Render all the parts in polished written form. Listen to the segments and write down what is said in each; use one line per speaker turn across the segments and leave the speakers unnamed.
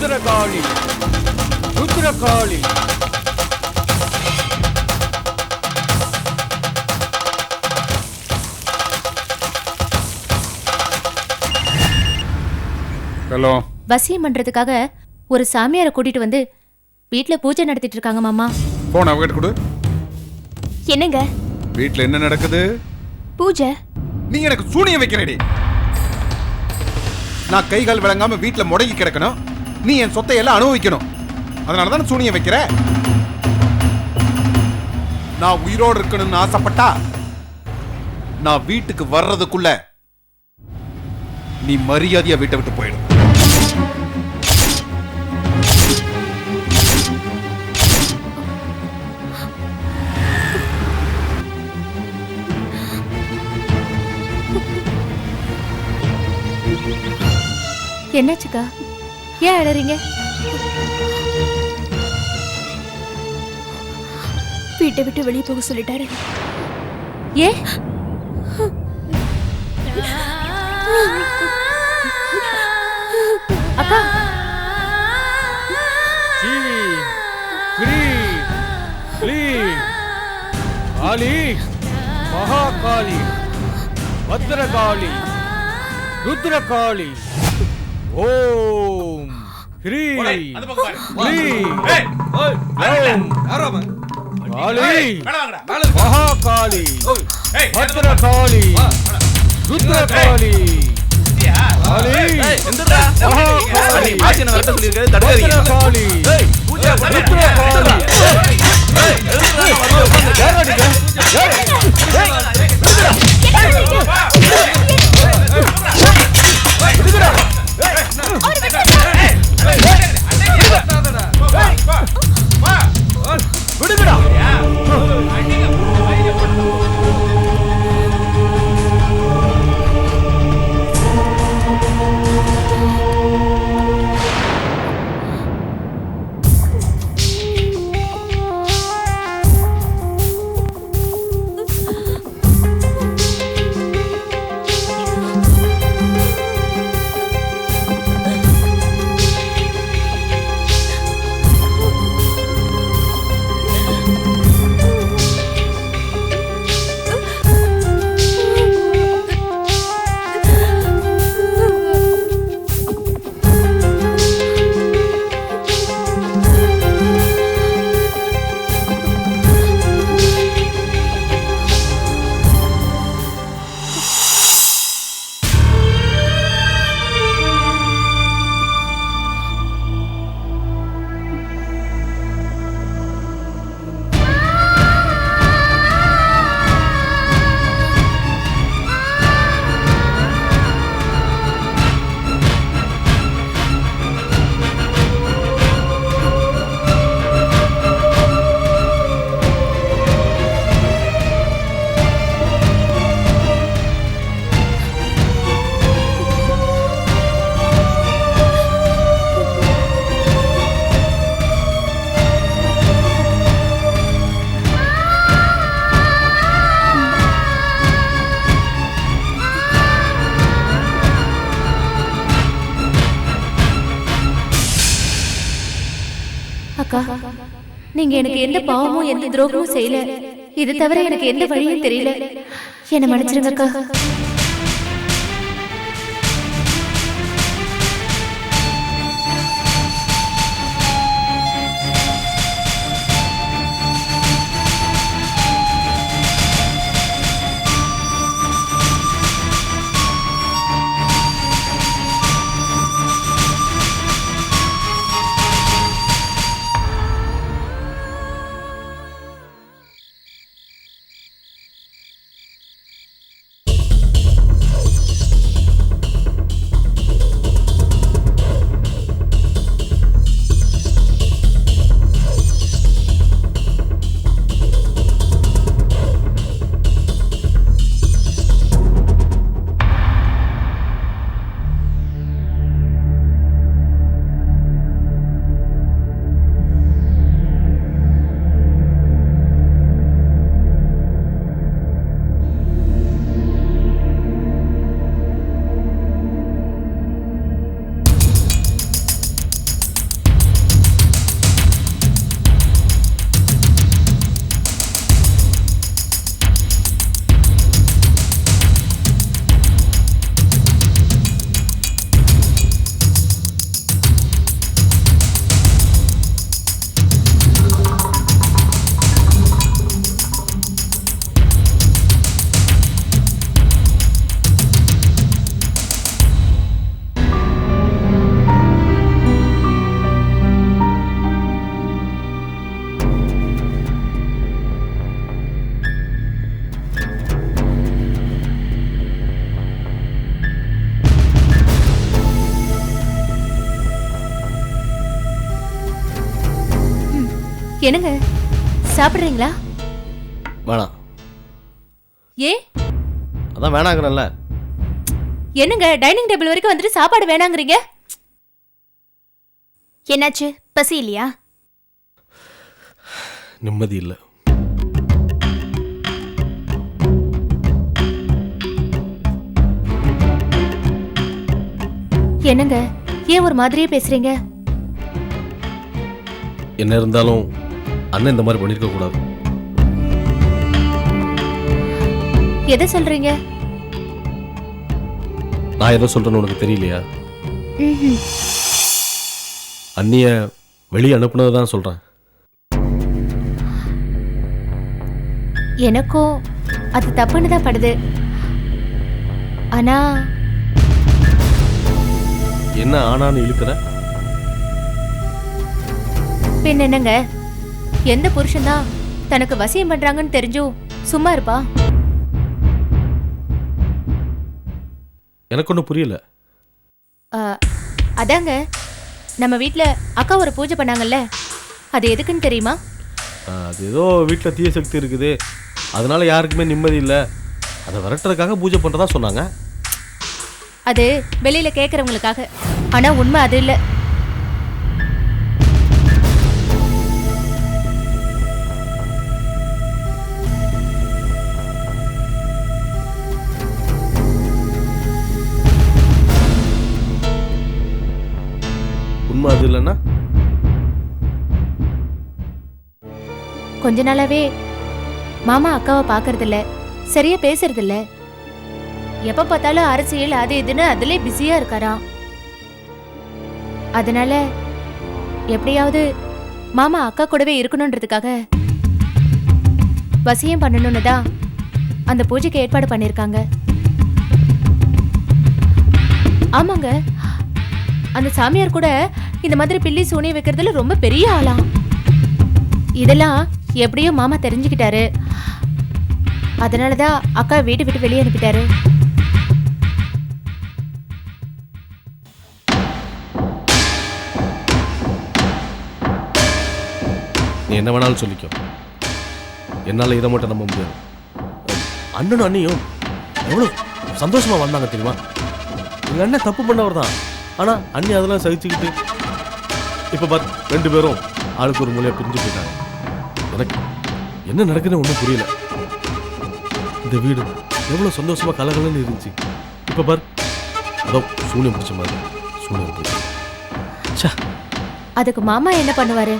Bhadrakali Rudrakali.
Hello.
வசியம் பண்றதுக்காக ஒரு சாமியாரை கூட்டிட்டு வந்து வீட்ல பூஜை நடத்திட்டு இருக்காங்க மாமா.
போன் அவகிட்ட கொடு.
என்னங்க
வீட்ல என்ன நடக்குது?
பூஜை.
நீ எனக்கு சூனியம் வைக்கிறடி. நான் கை கால் விளங்காம வீட்ல முடங்கி கிடக்கணும், நீ என் சொத்தை எல்லாம் அனுபவிக்கணும். அதனால தான் சூனியம் வைக்கிற. நான் உயிரோடு இருக்கணும்னு ஆசைப்பட்டா நான் வீட்டுக்கு வர்றதுக்குள்ள நீ மரியாதையா வீட்டை விட்டு போயிடும்.
என்னாச்சுக்கா, ஏன் அழறீங்க?
வீட்டை விட்டு வெளியே போக சொல்லிட்டாரு.
ஏ அக்கா,
காளி மகாகாளி பத்ரகாளி ருத்ரகாளி. ஓம் ஹ்ரீம் க்ளீம் காளி மகாகாளி பத்ரகாளி ருத்ரகாளி.
அக்கா, நீங்க எனக்கு எந்த பாவமும் எந்த துரோகமும் செய்யல. இது தவிர எனக்கு எந்த வழியும் தெரியல. என்ன மன்னிச்சிருங்க அக்கா. என்னங்க சாப்பிடுறீங்களா?
வேணாம்.
ஏ
அதான் வேணாங்கிறல்ல.
என்னங்க டைனிங் டேபிள் வரைக்கும் வந்துட்டு சாப்பாடு வேணாங்கிறீங்க?
என்னாச்சு, பசி இல்லையா?
நிம்மதி இல்லை.
என்னங்க ஏன் ஒரு மாதிரியே பேசுறீங்க?
என்ன இருந்தாலும் அண்ணன் இந்த மாதிரி பண்ணிருக்க கூடாது.
எதை சொல்றீங்க?
நான் எதை சொல்றேன்னு உனக்கு தெரியலையா? அண்ணிய வெளியே அனுப்புனதான் சொல்றேன்.
எனக்கும் அது தப்புன்னு தான் படுது. ஆனா
என்ன ஆனான்னு இழுக்கிற?
பின் என்னங்க, எந்த புருஷன் தான் தனக்கு வசியம் பண்றாங்கன்னு தெரிஞ்சும் சும்மா இருப்பா?
எனக்கு ஒன்றும் புரியல.
அதாங்க நம்ம வீட்ல அக்கா ஒரு பூஜை பண்ணாங்கல்ல, அது எதுக்குன்னு தெரியுமா?
அது ஏதோ வீட்டில் தீய சக்தி இருக்குது, அதனால யாருக்குமே நிம்மதி இல்லை, அதை விரட்டுறதுக்காக பூஜை பண்ணுறதா சொன்னாங்க.
அது வெளியில கேட்கறவங்களுக்காக. ஆனா உண்மை அது இல்ல.
உண்மை அது இல்லைன்னா?
கொஞ்ச நாளாவே மாமா அக்காவை பாக்குறதில்ல, சரியா பேசுறதில்ல. எப்ப பார்த்தாலும் அரசியல் அது இதுன்னு அதுல பிஸியா இருக்காராம். அதனால எப்படியாவது மாமா அக்கா கூடவே இருக்கணும்ன்றதுக்காக வசியம் பண்ணணும்னு தான் அந்த பூஜைக்கு ஏற்பாடு பண்ணிருக்காங்க. ஆமாங்க, அந்த சாமியார் கூட இந்த மாதிரி பில்லி சூனிய வைக்கிறதுல ரொம்ப பெரிய ஆளாம். இதெல்லாம் எப்படியோ மாமா தெரிஞ்சுக்கிட்டாரு. அதனாலதான் அக்கா வீட்டை விட்டு வெளியே அனுப்பிட்டாரு.
நீ என்ன வேணாலும் சொல்லிக்கோ, என்னால் இதை மட்டும் நம்ப முடியாது. அண்ணனும் அண்ணியும் எவ்வளோ சந்தோஷமா வந்தாங்க தெரியுமா? எங்கள் அண்ணன் தப்பு பண்ணவர் தான், ஆனால் அண்ணி அதெல்லாம் சகிச்சுக்கிட்டு இப்போ பார்த்து 2 பேரும் ஆளுக்கு ஒரு மூலையாக பிரிஞ்சு போயிட்டாங்க. எனக்கு என்ன நடக்குதுன்னு ஒன்றும் புரியல. இந்த வீடு எவ்வளோ சந்தோஷமா கலகலன்னு இருந்துச்சு, இப்போ பார் அதோ சூனியம் பிடிச்ச மாதிரி சூனியம் பிடிச்ச.
அதுக்கு மாமா என்ன பண்ணுவாரு?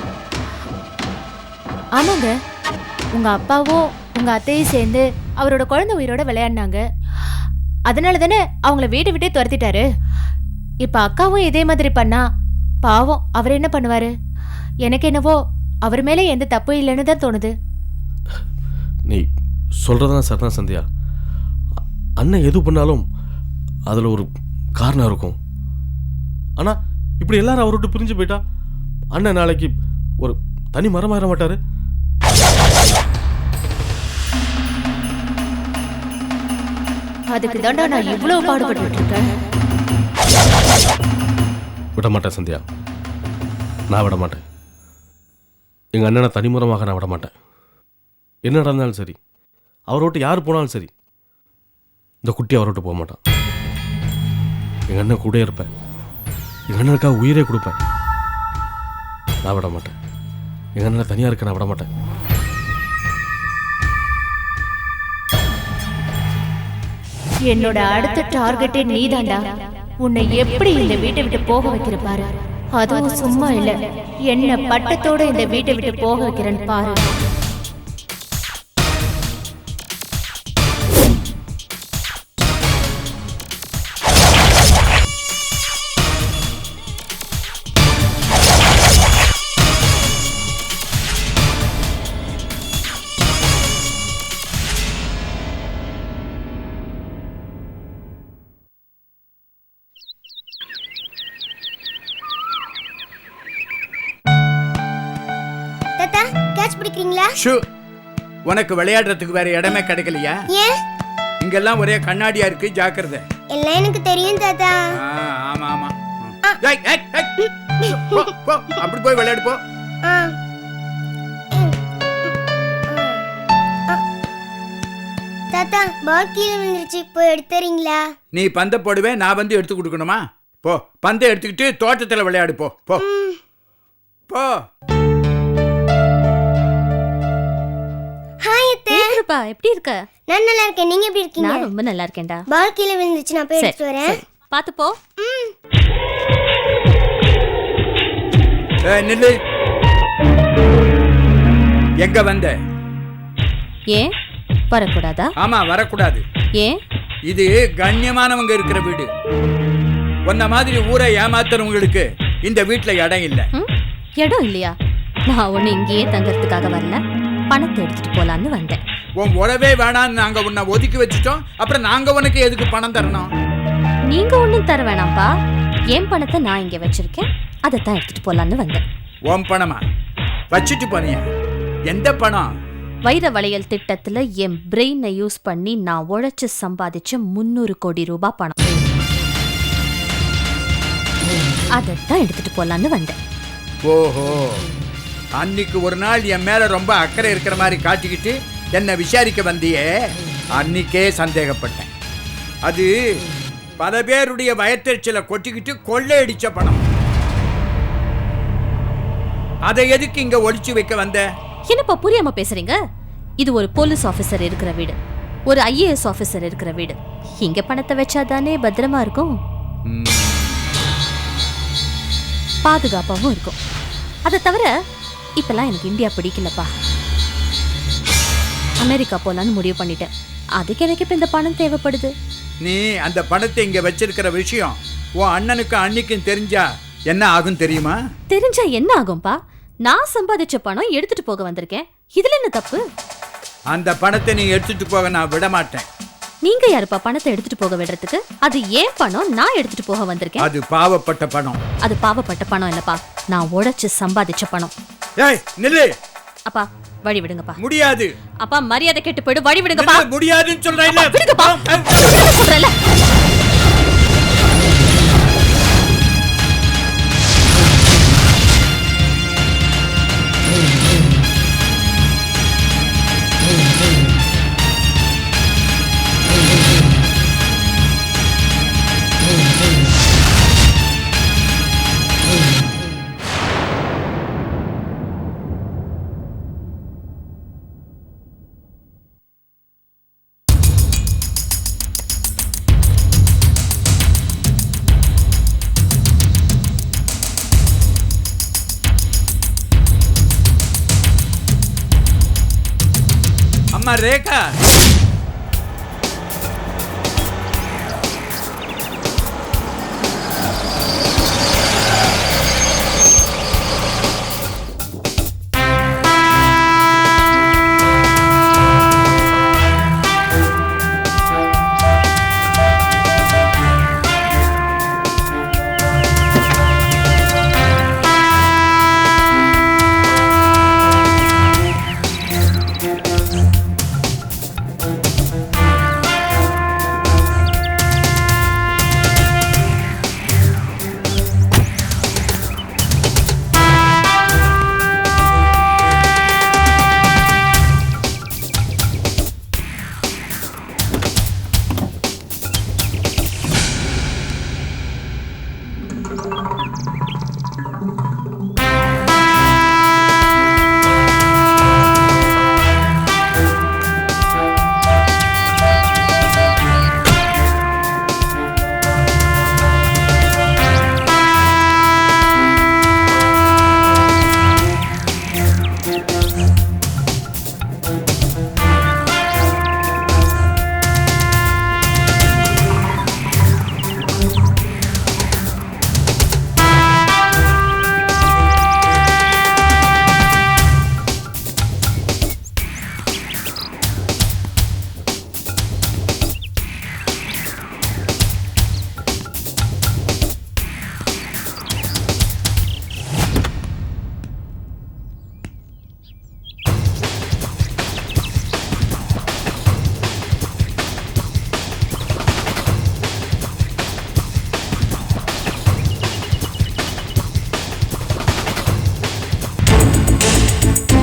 ஆமாங்க, உங்க அப்பாவும் உங்க அத்தையும் சேர்ந்து அவரோட குழந்தை உயிரோட விளையாடினாங்க. அதனால தானே அவங்கள வீட்டை விட்டே துரத்திட்டாரு. இப்ப அக்காவும் இதே மாதிரி பண்ணா பாவம் அவர் என்ன பண்ணுவாரு? எனக்கு என்னவோ அவர் மேல எந்த தப்பும் இல்லைன்னு தான் தோணுது.
நீ சொல்றதுதான் சரிதான் சந்தியா. அண்ணன் எது பண்ணாலும் அதுல ஒரு காரணம் இருக்கும். ஆனா இப்படி எல்லாரும் அவரை விட்டு பிரிஞ்சு போயிட்டா அண்ணன் நாளைக்கு ஒரு தனி மரமாயிர மாட்டாரு?
அதுக்கு தாண்டா நான் இவ்வளவு பாடுபட்டு இருக்கேன்.
விட மாட்டேன் சந்தியா, நான் விட மாட்டேன். எங்கள் அண்ணனை தனிமுறமாக நான் விட மாட்டேன். என்ன நடந்தாலும் சரி, அவரோட்டு யார் போனாலும் சரி, இந்த குட்டி அவரோட்டு போக மாட்டான். எங்கள் அண்ணன் கூட இருப்பேன், எங்கள் அண்ணனுக்காக உயிரே கொடுப்பேன். நான் விட மாட்டேன். எங்கள் அண்ணனை தனியாக இருக்க நான் விட மாட்டேன்.
என்னோட அடுத்த டார்கெட்டே நீதாண்டா. உன்னை எப்படி இந்த வீட்டை விட்டு போக வைக்கிற பாரு. அதுவும் சும்மா இல்ல, என்ன பட்டத்தோட இந்த வீட்டை விட்டு போக வைக்கிறேன்னு பாரு.
உனக்கு விளையாடுறதுக்கு வேற இடமே கிடைக்கலையா?
ஏன்
இங்கெல்லாம் ஒரே கண்ணாடியா இருக்கு, ஜாக்கிரதை.
எல்லாம் எனக்கு தெரியும் தாத்தா.
ஆமா ஆமா, அப்படி போய் விளையாடு போ.
தாத்தா பால் கீழே விழுந்துருச்சு, போய் எடுத்துறீங்களா?
நீ பந்தை போடுவேன், நான் வந்து எடுத்து கொடுக்கணுமா? போ, பந்தை எடுத்துக்கிட்டு தோட்டத்தில் விளையாடு. போ போ போ.
ஹாய் அத்தை.
ரூபா எப்படி இருக்க?
நான் நல்லா இருக்கேன், நீங்க எப்படி இருக்கீங்க?
நான் ரொம்ப நல்லா இருக்கேன்டா.
பால் கீழே விழுந்துருச்சு, நான் போய் எடுத்து வரேன்.
பாத்து போ.
நில்லு. எங்க வந்த?
ஏன் வரக்கூடாதா?
ஆமா, வரக்கூடாது.
ஏன்?
இது கண்ணியமானவங்க இருக்கிற வீடு. உன்ன மாதிரி ஊரை ஏமாத்துறவங்களுக்கு இந்த வீட்டுல இடம் இல்ல.
இடம் இல்லையா? நான் ஒண்ணு இங்கேயே தங்கறதுக்காக வரல, பணத்தை எடுத்துட்டு போலான்னு வந்தேன்.
உன் உறவே வேணான்னு நாங்க உன்னை ஒதுக்கி வச்சுட்டோம். அப்புறம் நாங்க உனக்கு எதுக்கு பணம் தரணும்?
நீங்க ஒண்ணும் தர வேணாம்ப்பா. என் பணத்தை நான் இங்க வச்சிருக்கேன், அதைத்தான் எடுத்துட்டு போலான்னு வந்தேன்.
உன் பணமா? வச்சுட்டு போனியா? எந்த பணம்?
வைர வளையல் திட்டத்துல என் பிரெயினை யூஸ் பண்ணி நான் உழைச்சு சம்பாதிச்ச 300 கோடி ரூபாய் பணம். அதைத்தான் எடுத்துட்டு போலான்னு வந்தேன்.
ஓஹோ, அன்னைக்கு ஒரு நாள் என் மேல ரொம்ப அக்கறை இருக்கிற மாதிரி காட்டிக்கிட்டு என்ன விசாரிக்க வந்தியே, அன்னைக்கே சந்தேகப்பட்டேன். அது பல பேருடைய வயத்தெரிச்சலை கொட்டிக்கிட்டு கொள்ளையடிச்ச பணம். அதை எதுக்கு இங்க ஒளிச்சு வைக்க வந்த?
என்னப்பா புரியாம பேசுறீங்க? இது ஒரு போலீஸ் ஆபீசர் இருக்கிற வீடு, ஒரு IAS ஆபீசர் இருக்கிற வீடு. இங்க பணத்தை வச்சாதானே பத்திரமா இருக்கும், பாதுகாப்பாவும் இருக்கும். அதை தவிர இப்பெல்லாம் எனக்கு இந்தியா பிடிக்கலப்பா, அமெரிக்கா போலான்னு முடிவு பண்ணிட்டேன். அதுக்கு எனக்கு இப்ப இந்த பணம் தேவைப்படுது.
நீ அந்த பணத்தை இங்க வச்சிருக்கிற விஷயம் உன் அண்ணனுக்கு அன்னைக்கும் தெரிஞ்சா என்ன ஆகும் தெரியுமா?
தெரிஞ்சா என்ன ஆகும்பா? நான் சம்பாதிச்ச பணம் எடுத்துட்டு போக வந்திருக்கேன், இதுல என்ன தப்பு?
அந்த பணத்தை நீ எடுத்துட்டு போக நான் விட மாட்டேன்.
நீங்க யாருப்பா பணத்தை எடுத்துட்டு போக விடுறதுக்கு? அது ஏன் பணம், நான் எடுத்துட்டு போக வந்திருக்கேன்.
அது பாவப்பட்ட பணம்.
அது பாவப்பட்ட பணம் இல்லப்பா, நான் உழைச்சு சம்பாதிச்ச பணம்.
ஏய் நில்லு.
அப்பா வழி விடுங்கப்பா.
முடியாது.
அப்பா மரியாதை கெட்டு போயிடு, வழி விடுங்கப்பா.
நில்லு, முடியாதுன்னு சொல்றேன்.
விடுங்கப்பா, சொல்றேன்ல.
அம்மா ரேகா,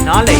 நாளை